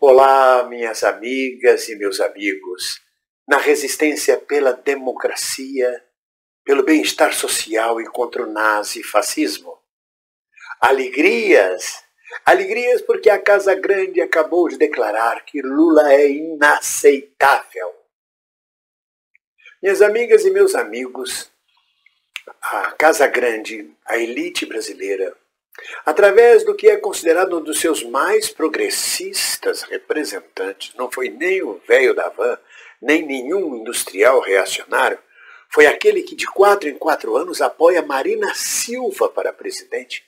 Olá, minhas amigas e meus amigos. Na resistência pela democracia, pelo bem-estar social e contra o nazifascismo. Alegrias! Alegrias porque a Casa Grande acabou de declarar que Lula é inaceitável. Minhas amigas e meus amigos, a Casa Grande, a elite brasileira, através do que é considerado um dos seus mais progressistas representantes, não foi nem o velho da van, nem nenhum industrial reacionário, foi aquele que de 4 em 4 anos apoia Marina Silva para presidente.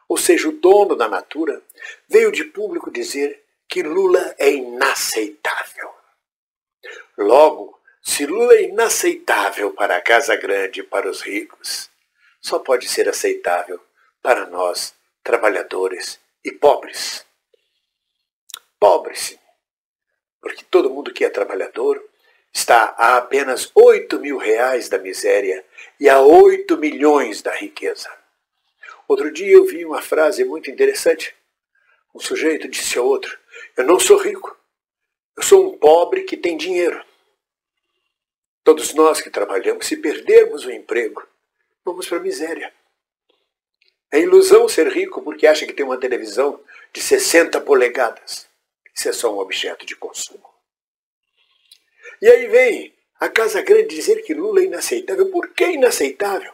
Ou seja, o dono da Natura veio de público dizer que Lula é inaceitável. Logo, se Lula é inaceitável para a Casa Grande e para os ricos, só pode ser aceitável para nós, trabalhadores e pobres. Pobres, sim, porque todo mundo que é trabalhador está a apenas 8 mil reais da miséria e a 8 milhões da riqueza. Outro dia eu vi uma frase muito interessante. Um sujeito disse ao outro: eu não sou rico, eu sou um pobre que tem dinheiro. Todos nós que trabalhamos, se perdermos o emprego, vamos para a miséria. É ilusão ser rico porque acha que tem uma televisão de 60 polegadas. Isso é só um objeto de consumo. E aí vem a Casa Grande dizer que Lula é inaceitável. Por que inaceitável?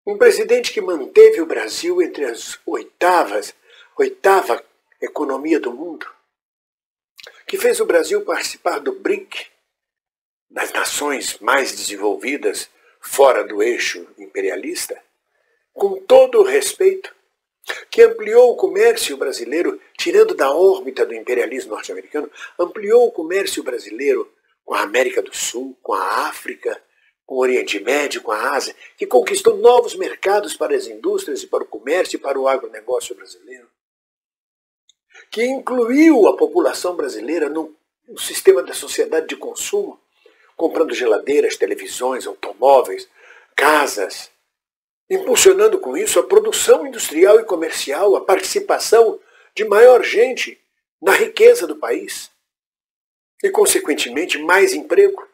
Um presidente que manteve o Brasil entre as oitava economia do mundo, que fez o Brasil participar do BRIC, das nações mais desenvolvidas fora do eixo imperialista, com todo o respeito, que ampliou o comércio brasileiro, tirando da órbita do imperialismo norte-americano, ampliou o comércio brasileiro com a América do Sul, com a África, com o Oriente Médio, com a Ásia, que conquistou novos mercados para as indústrias e para o comércio e para o agronegócio brasileiro, que incluiu a população brasileira no sistema da sociedade de consumo, comprando geladeiras, televisões, automóveis, casas, impulsionando com isso a produção industrial e comercial, a participação de maior gente na riqueza do país e, consequentemente, mais emprego,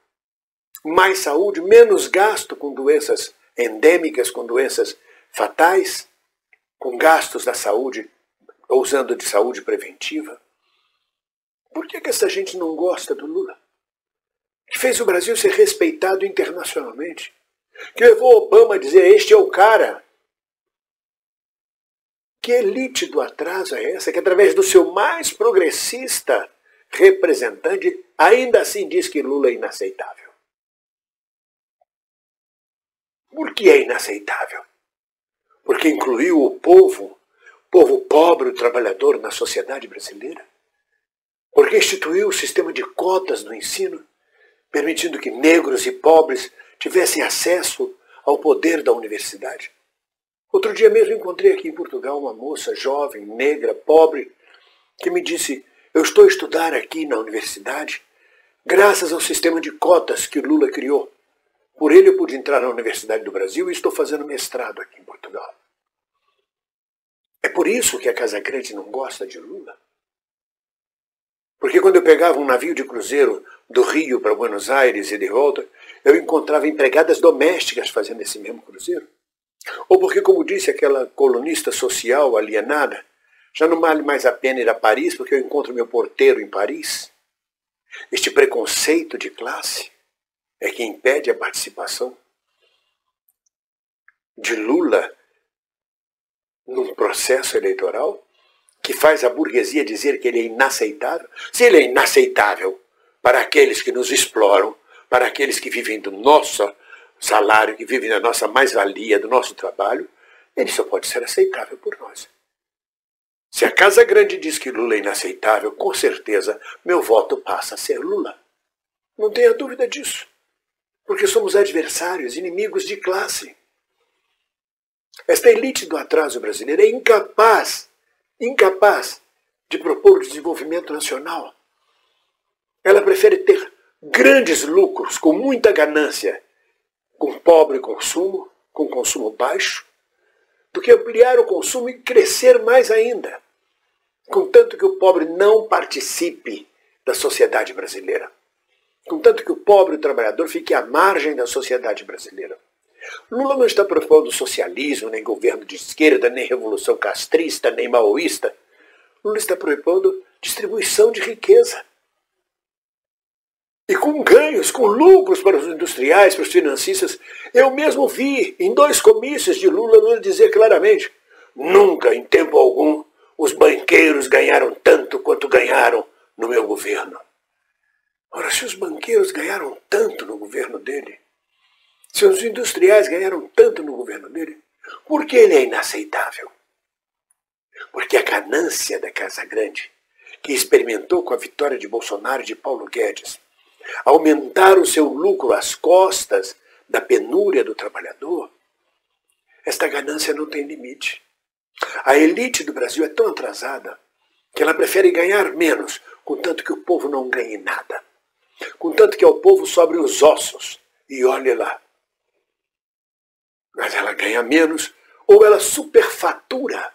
mais saúde, menos gasto com doenças endêmicas, com doenças fatais, com gastos da saúde, usando de saúde preventiva. Por que essa gente não gosta do Lula? Que fez o Brasil ser respeitado internacionalmente, que levou Obama a dizer: este é o cara. Que elite do atraso é essa que, através do seu mais progressista representante, ainda assim diz que Lula é inaceitável? Por que é inaceitável? Porque incluiu o povo pobre, o trabalhador, na sociedade brasileira? Porque instituiu o sistema de cotas no ensino, permitindo que negros e pobres tivessem acesso ao poder da universidade? Outro dia mesmo encontrei aqui em Portugal uma moça jovem, negra, pobre, que me disse: eu estou a estudar aqui na universidade graças ao sistema de cotas que o Lula criou. Por ele eu pude entrar na Universidade do Brasil e estou fazendo mestrado aqui em Portugal. É por isso que a Casa Grande não gosta de Lula. Porque quando eu pegava um navio de cruzeiro do Rio para Buenos Aires e de volta, eu encontrava empregadas domésticas fazendo esse mesmo cruzeiro. Ou porque, como disse aquela colunista social alienada, já não vale mais a pena ir a Paris porque eu encontro meu porteiro em Paris. Este preconceito de classe é que impede a participação de Lula num processo eleitoral, que faz a burguesia dizer que ele é inaceitável. Se ele é inaceitável para aqueles que nos exploram, para aqueles que vivem do nosso salário, que vivem da nossa mais-valia, do nosso trabalho, ele só pode ser aceitável por nós. Se a Casa Grande diz que Lula é inaceitável, com certeza meu voto passa a ser Lula. Não tenha dúvida disso. Porque somos adversários, inimigos de classe. Esta elite do atraso brasileiro é incapaz de propor o desenvolvimento nacional. Ela prefere ter grandes lucros, com muita ganância, com pobre consumo, com consumo baixo, do que ampliar o consumo e crescer mais ainda. contanto que o pobre não participe da sociedade brasileira, contanto que o pobre trabalhador fique à margem da sociedade brasileira. Lula não está propondo socialismo, nem governo de esquerda, nem revolução castrista, nem maoísta. Lula está propondo distribuição de riqueza. E com ganhos, com lucros para os industriais, para os financistas. Eu mesmo vi em 2 comícios de Lula dizer claramente: nunca, em tempo algum, os banqueiros ganharam tanto quanto ganharam no meu governo. Ora, se os banqueiros ganharam tanto no governo dele, se os industriais ganharam tanto no governo dele, por que ele é inaceitável? Porque a ganância da Casa Grande, que experimentou com a vitória de Bolsonaro e de Paulo Guedes, aumentar o seu lucro às costas da penúria do trabalhador, esta ganância não tem limite. A elite do Brasil é tão atrasada que ela prefere ganhar menos, contanto que o povo não ganhe nada. Contanto que ao povo sobrem os ossos, e olhe lá. Mas ela ganha menos, ou ela superfatura.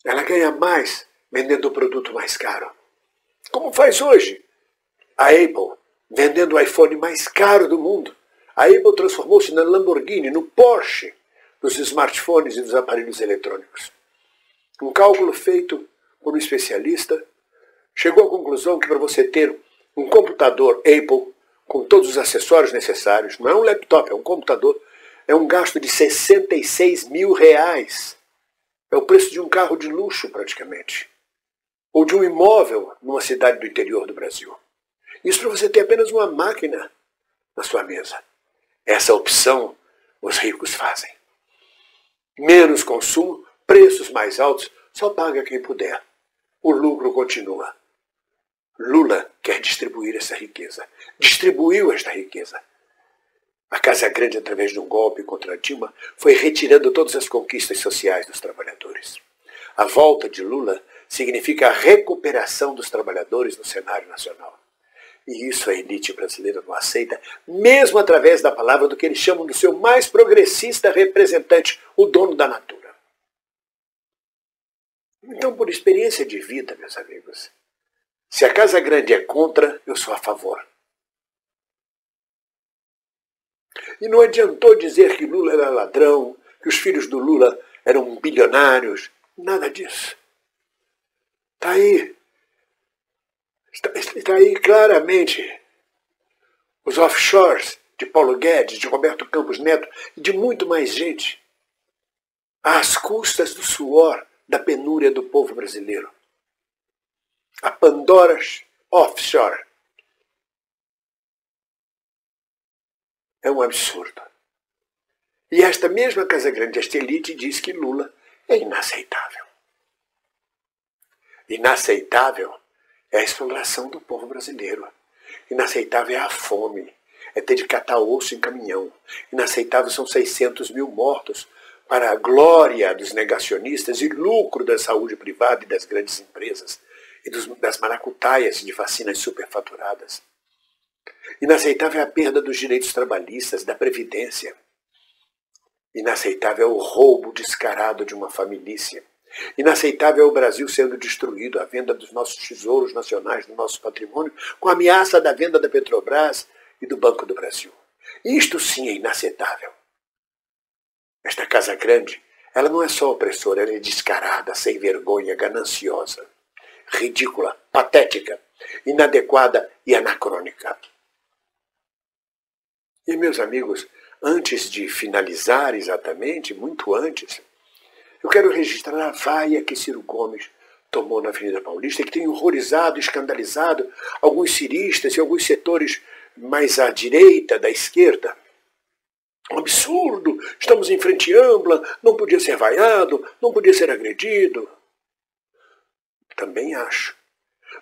Ela ganha mais vendendo o produto mais caro. Como faz hoje a Apple, vendendo o iPhone mais caro do mundo. A Apple transformou-se na Lamborghini, no Porsche dos smartphones e dos aparelhos eletrônicos. Um cálculo feito por um especialista chegou à conclusão que para você ter um computador Apple com todos os acessórios necessários, não é um laptop, é um computador, é um gasto de R$66 mil. É o preço de um carro de luxo praticamente. Ou de um imóvel numa cidade do interior do Brasil. Isso para você ter apenas uma máquina na sua mesa. Essa opção os ricos fazem. Menos consumo, preços mais altos, só paga quem puder. O lucro continua. Lula quer distribuir essa riqueza. Distribuiu esta riqueza. A Casa Grande, através de um golpe contra Dilma, foi retirando todas as conquistas sociais dos trabalhadores. A volta de Lula significa a recuperação dos trabalhadores no cenário nacional. E isso a elite brasileira não aceita, mesmo através da palavra do que eles chamam do seu mais progressista representante, o dono da natura. Então, por experiência de vida, meus amigos, se a Casa Grande é contra, eu sou a favor. E não adiantou dizer que Lula era ladrão, que os filhos do Lula eram bilionários, nada disso. Está aí. Está aí claramente os offshores de Paulo Guedes, de Roberto Campos Neto e de muito mais gente, às custas do suor, da penúria do povo brasileiro. A Pandora's Offshore. É um absurdo. E esta mesma Casa Grande, esta elite, diz que Lula é inaceitável. Inaceitável é a exploração do povo brasileiro. Inaceitável é a fome. É ter de catar osso em caminhão. Inaceitável são 600 mil mortos para a glória dos negacionistas e lucro da saúde privada e das grandes empresas e das maracutaias de vacinas superfaturadas. Inaceitável é a perda dos direitos trabalhistas, da Previdência. Inaceitável é o roubo descarado de uma família. Inaceitável é o Brasil sendo destruído, a venda dos nossos tesouros nacionais, do nosso patrimônio, com a ameaça da venda da Petrobras e do Banco do Brasil. Isto sim é inaceitável. Esta Casa Grande, ela não é só opressora, ela é descarada, sem vergonha, gananciosa, ridícula, patética, inadequada e anacrônica. E, meus amigos, antes de finalizar exatamente, muito antes, eu quero registrar a vaia que Ciro Gomes tomou na Avenida Paulista, que tem horrorizado, escandalizado alguns ciristas e alguns setores mais à direita, da esquerda. Um absurdo, estamos em frente ampla, não podia ser vaiado, não podia ser agredido. Também acho.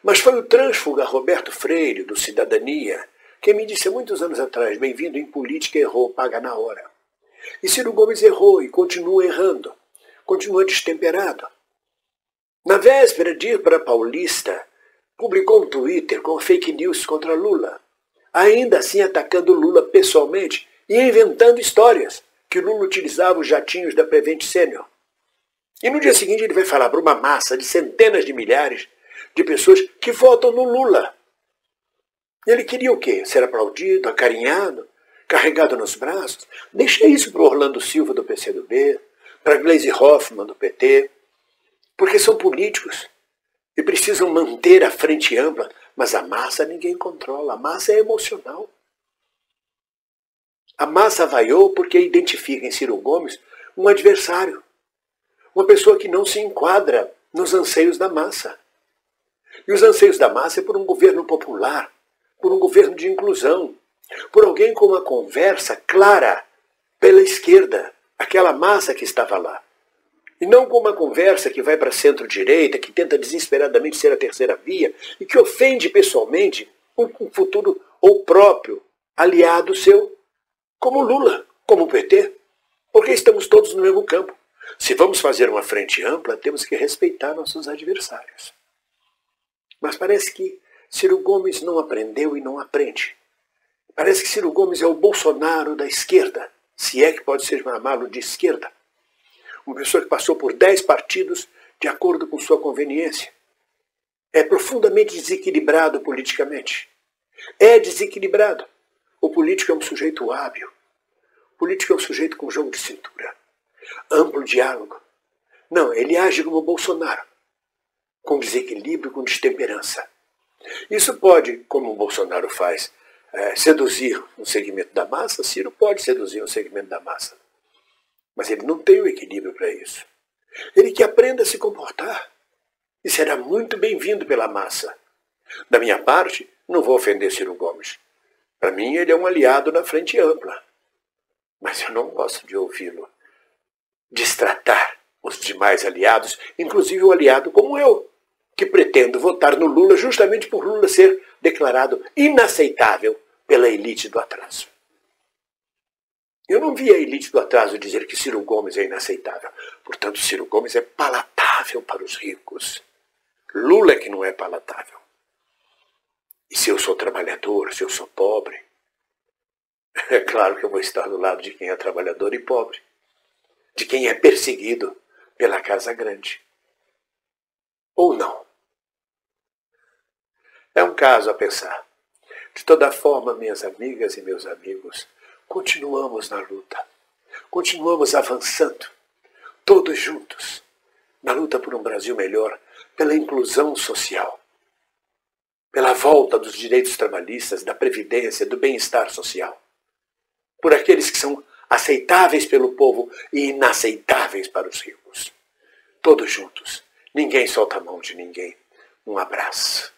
Mas foi o trânsfuga Roberto Freire, do Cidadania, que me disse há muitos anos atrás: bem-vindo em política, errou, paga na hora. E Ciro Gomes errou e continua errando, continua destemperado. Na véspera de ir para a Paulista, publicou um Twitter com fake news contra Lula, ainda assim atacando Lula pessoalmente e inventando histórias que Lula utilizava os jatinhos da Prevent Senior. E no dia seguinte ele vai falar para uma massa de centenas de milhares de pessoas que votam no Lula. Ele queria o quê? Ser aplaudido, acarinhado, carregado nos braços? Deixa isso para o Orlando Silva do PCdoB, para a Gleisi Hoffmann do PT, porque são políticos e precisam manter a frente ampla, mas a massa ninguém controla, a massa é emocional. A massa vaiou porque identifica em Ciro Gomes um adversário, uma pessoa que não se enquadra nos anseios da massa. E os anseios da massa é por um governo popular, por um governo de inclusão, por alguém com uma conversa clara pela esquerda, aquela massa que estava lá. E não com uma conversa que vai para centro-direita, que tenta desesperadamente ser a terceira via e que ofende pessoalmente um futuro ou próprio aliado seu, como Lula, como o PT, porque estamos todos no mesmo campo. Se vamos fazer uma frente ampla, temos que respeitar nossos adversários. Mas parece que Ciro Gomes não aprendeu e não aprende. Parece que Ciro Gomes é o Bolsonaro da esquerda, se é que pode ser chamá-lo de esquerda. Uma pessoa que passou por 10 partidos de acordo com sua conveniência. É profundamente desequilibrado politicamente. É desequilibrado. O político é um sujeito hábil. O político é um sujeito com jogo de cintura. Amplo diálogo. Não, ele age como Bolsonaro. Com desequilíbrio, com destemperança. Isso pode, como o Bolsonaro faz, seduzir um segmento da massa. Ciro pode seduzir um segmento da massa. Mas ele não tem o equilíbrio para isso. Ele que aprenda a se comportar. E será muito bem-vindo pela massa. Da minha parte, não vou ofender Ciro Gomes. Para mim, ele é um aliado na frente ampla. Mas eu não gosto de ouvi-lo destratar os demais aliados, inclusive o aliado como eu, que pretendo votar no Lula justamente por Lula ser declarado inaceitável pela elite do atraso. Eu não vi a elite do atraso dizer que Ciro Gomes é inaceitável. Portanto, Ciro Gomes é palatável para os ricos. Lula é que não é palatável. E se eu sou trabalhador, se eu sou pobre, é claro que eu vou estar do lado de quem é trabalhador e pobre. De quem é perseguido pela Casa Grande. Ou não. É um caso a pensar. De toda forma, minhas amigas e meus amigos, continuamos na luta. Continuamos avançando, todos juntos, na luta por um Brasil melhor, pela inclusão social, pela volta dos direitos trabalhistas, da previdência, do bem-estar social, por aqueles que são aceitáveis pelo povo e inaceitáveis para os ricos. Todos juntos. Ninguém solta a mão de ninguém. Um abraço.